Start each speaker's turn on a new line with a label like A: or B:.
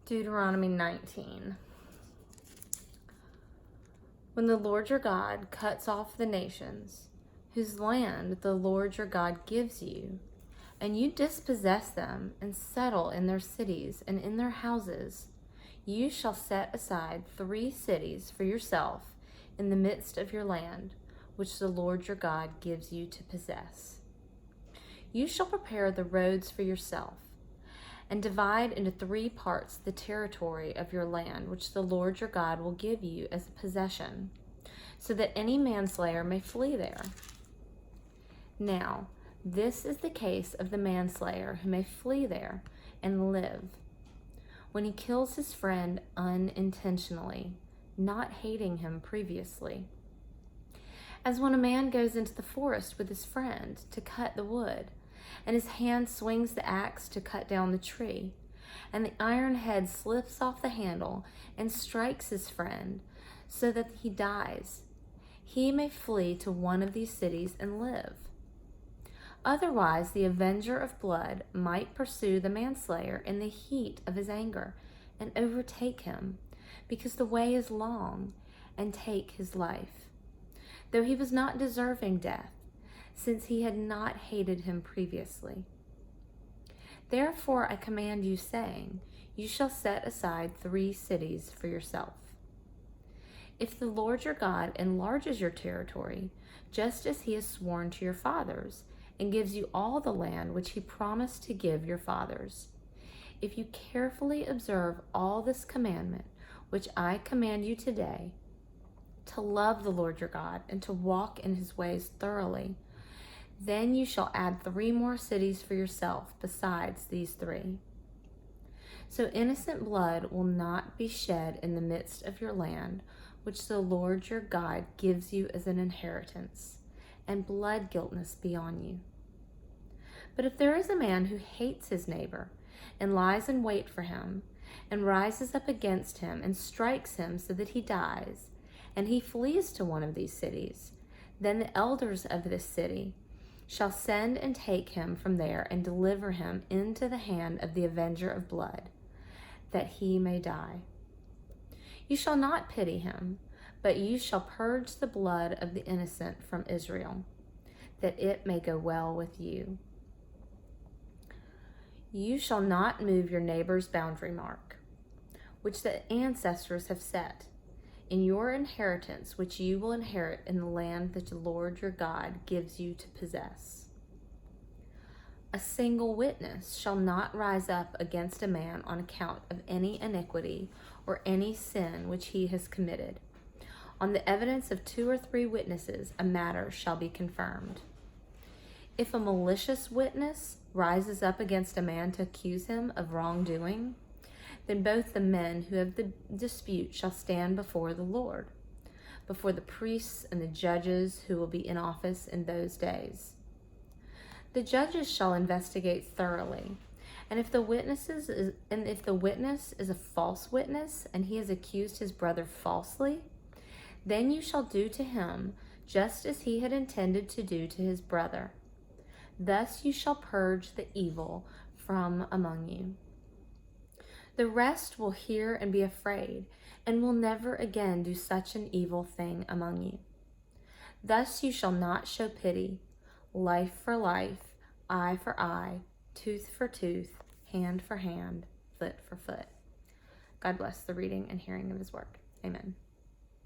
A: Deuteronomy 19. When the Lord your God cuts off the nations, whose land the Lord your God gives you, and you dispossess them and settle in their cities and in their houses, you shall set aside 3 cities for yourself in the midst of your land, which the Lord your God gives you to possess. You shall prepare the roads for yourself, and divide into 3 parts the territory of your land, which the Lord your God will give you as a possession, so that any manslayer may flee there. Now, this is the case of the manslayer who may flee there and live, when he kills his friend unintentionally, not hating him previously. As when a man goes into the forest with his friend to cut the wood, and his hand swings the axe to cut down the tree, and the iron head slips off the handle and strikes his friend so that he dies. He may flee to one of these cities and live. Otherwise, the avenger of blood might pursue the manslayer in the heat of his anger and overtake him, because the way is long, and take his life, though he was not deserving death, since he had not hated him previously. Therefore I command you, saying, you shall set aside 3 cities for yourself. If the Lord your God enlarges your territory, just as he has sworn to your fathers, and gives you all the land which he promised to give your fathers, if you carefully observe all this commandment which I command you today, to love the Lord your God and to walk in his ways thoroughly, then you shall add 3 more cities for yourself besides these 3. So innocent blood will not be shed in the midst of your land, which the Lord your God gives you as an inheritance, and blood guiltness be on you. But if there is a man who hates his neighbor, and lies in wait for him, and rises up against him, and strikes him so that he dies, and he flees to one of these cities, then the elders of this city shall send and take him from there and deliver him into the hand of the avenger of blood, that he may die. You shall not pity him, but you shall purge the blood of the innocent from Israel, that it may go well with you. You shall not move your neighbor's boundary mark, which the ancestors have set, in your inheritance which you will inherit in the land that the Lord your God gives you to possess. A single witness shall not rise up against a man on account of any iniquity or any sin which he has committed. On the evidence of 2 or 3 witnesses, a matter shall be confirmed. If a malicious witness rises up against a man to accuse him of wrongdoing, then both the men who have the dispute shall stand before the Lord, before the priests and the judges who will be in office in those days. The judges shall investigate thoroughly, and if the witness is a false witness, and he has accused his brother falsely, then you shall do to him just as he had intended to do to his brother. Thus you shall purge the evil from among you. The rest will hear and be afraid, and will never again do such an evil thing among you. Thus you shall not show pity, life for life, eye for eye, tooth for tooth, hand for hand, foot for foot. God bless the reading and hearing of his word. Amen.